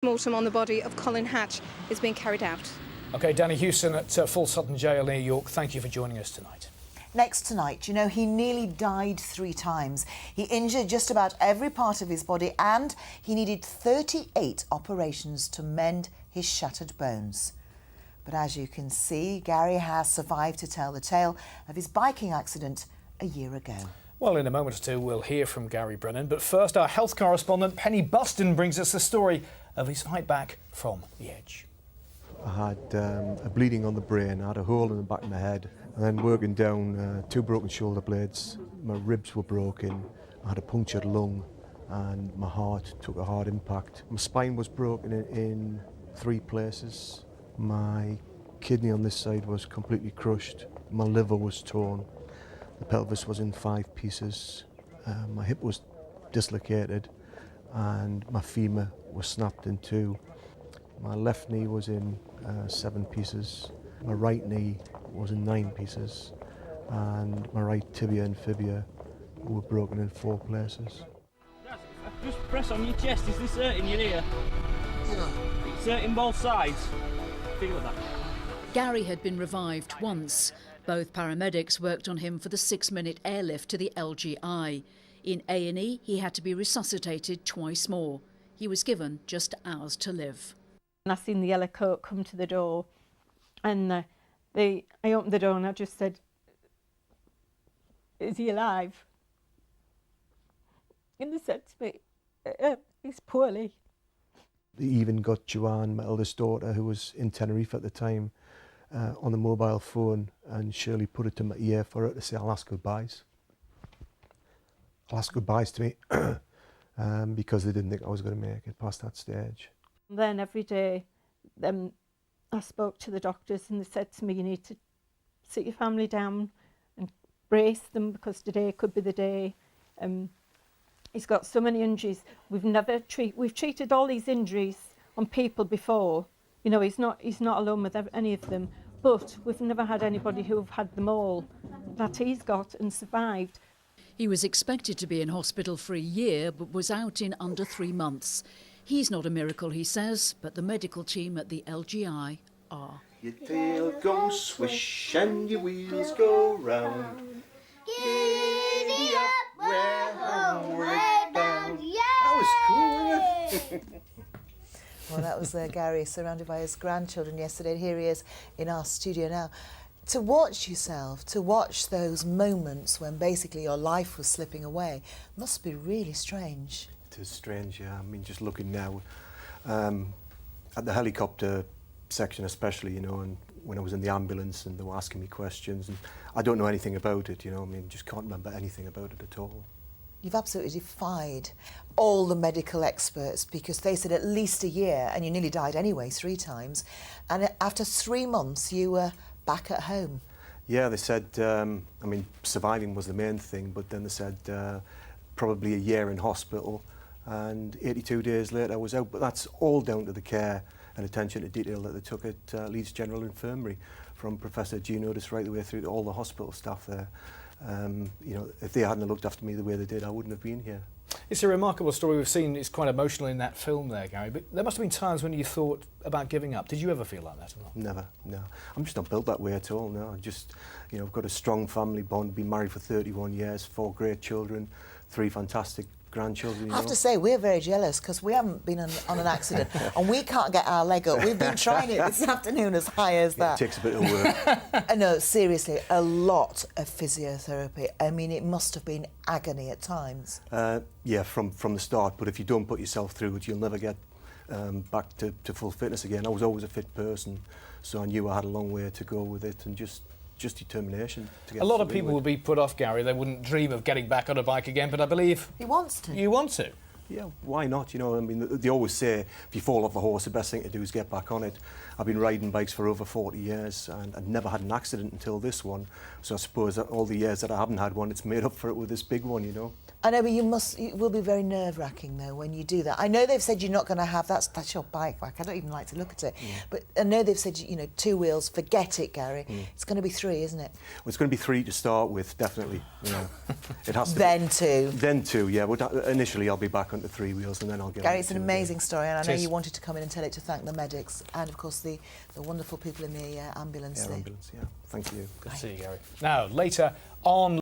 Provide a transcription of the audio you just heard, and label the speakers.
Speaker 1: Mortem on the body of Colin Hatch is being carried out.
Speaker 2: OK, Danny Hewson at Full Sutton Jail near York, thank you for joining us tonight.
Speaker 3: Next tonight, you know, he nearly died 3 times. He injured just about every part of his body and he needed 38 operations to mend his shattered bones. But as you can see, Gary has survived to tell the tale of his biking accident a year ago.
Speaker 2: Well, in a moment or two, we'll hear from Gary Brennan. But first, our health correspondent, Penny Buston, brings us the story of his fight back from the edge.
Speaker 4: I had a bleeding on the brain, I had a hole in the back of my head, and then working down 2 broken shoulder blades, my ribs were broken, I had a punctured lung, and my heart took a hard impact. My spine was broken in 3 places. My kidney on this side was completely crushed, my liver was torn, the pelvis was in 5 pieces, my hip was dislocated, and my femur was snapped in 2. My left knee was in 7 pieces, my right knee was in 9 pieces, and my right tibia and fibula were broken in 4 places.
Speaker 5: Just press on your chest. Is this hurting your ear? Yeah. It's hurting both sides. Feel that.
Speaker 6: Gary had been revived once. Both paramedics worked on him for the 6-minute airlift to the LGI. In A&E, he had to be resuscitated twice more. He was given just hours to live.
Speaker 7: And I seen the yellow coat come to the door, and I opened the door and I just said, "Is he alive?" And they said to me, "He's poorly."
Speaker 4: They even got Joanne, my eldest daughter, who was in Tenerife at the time, on the mobile phone, and Shirley put it to my ear for her to say, "I'll ask goodbyes." I'll ask goodbyes to me, because they didn't think I was going to make it past that stage.
Speaker 7: And then every day I spoke to the doctors and they said to me, "You need to sit your family down and brace them because today could be the day." He's got so many injuries. We've treated all these injuries on people before. You know, he's not alone with any of them, but we've never had anybody who have had them all that he's got and survived.
Speaker 6: He was expected to be in hospital for a year, but was out in under 3 months. He's not a miracle, he says, but the medical team at the LGI are.
Speaker 8: Your tail goes swish and your wheels go round. Giddy up, we're homeward bound. That was cool, wasn't it?
Speaker 3: Well, that was Gary, surrounded by his grandchildren yesterday, and here he is in our studio now. To watch yourself, to watch those moments when basically your life was slipping away, must be really strange.
Speaker 4: It is strange, yeah. I mean, just looking now, at the helicopter section especially, you know, and when I was in the ambulance and they were asking me questions, and I don't know anything about it, you know, I mean, just can't remember anything about it at all.
Speaker 3: You've absolutely defied all the medical experts because they said at least a year, and you nearly died anyway 3 times, and after 3 months you were back at home.
Speaker 4: Yeah, they said, I mean, surviving was the main thing, but then they said probably a year in hospital, and 82 days later I was out. But that's all down to the care and attention to detail that they took at Leeds General Infirmary, from Professor Jean Otis right the way through to all the hospital staff there. You know, if they hadn't looked after me the way they did, I wouldn't have been here.
Speaker 2: It's a remarkable story we've seen. It's quite emotional in that film there, Gary, but there must have been times when you thought about giving up. Did you ever feel like that or not?
Speaker 4: Never, no. I'm just not built that way at all, no. I just, you know, I've got a strong family bond, been married for 31 years, 4 great children, 3 fantastic grandchildren. You
Speaker 3: I have
Speaker 4: know.
Speaker 3: to say, we're very jealous because we haven't been on an accident and we can't get our leg up. We've been trying it this afternoon as high as that.
Speaker 4: It takes a bit of work.
Speaker 3: No, seriously, a lot of physiotherapy. I mean, it must have been agony at times.
Speaker 4: Yeah, from the start, but if you don't put yourself through it, you'll never get back to full fitness again. I was always a fit person, so I knew I had a long way to go with it, and just determination to get
Speaker 2: a lot of
Speaker 4: through
Speaker 2: people
Speaker 4: it.
Speaker 2: would be put off, Gary. They wouldn't dream of getting back on a bike again, but I believe
Speaker 3: He wants to.
Speaker 2: you want to.
Speaker 4: Yeah, why not? You know, I mean, they always say if you fall off a horse, the best thing to do is get back on it. I've been riding bikes for over 40 years and I'd never had an accident until this one. So I suppose that all the years that I haven't had one, it's made up for it with this big one, you know.
Speaker 3: I know, but it will be very nerve-wracking though when you do that. I know they've said you're not going to have that's your bike. Like, I don't even like to look at it, but I know they've said, you know, 2 wheels. Forget it, Gary. It's going to be 3, isn't it?
Speaker 4: Well, it's going to be 3 to start with, definitely. You know, it has to.
Speaker 3: Then 2.
Speaker 4: Then 2, yeah. Well, initially I'll be back onto 3 wheels, and then I'll get.
Speaker 3: Gary, it's an amazing story, and I know
Speaker 2: Cheers.
Speaker 3: you wanted to come in and tell it to thank the medics and, of course, the wonderful people in the ambulance.
Speaker 4: Ambulance, yeah. Thank you.
Speaker 2: Good to see you, Gary. Now, later on.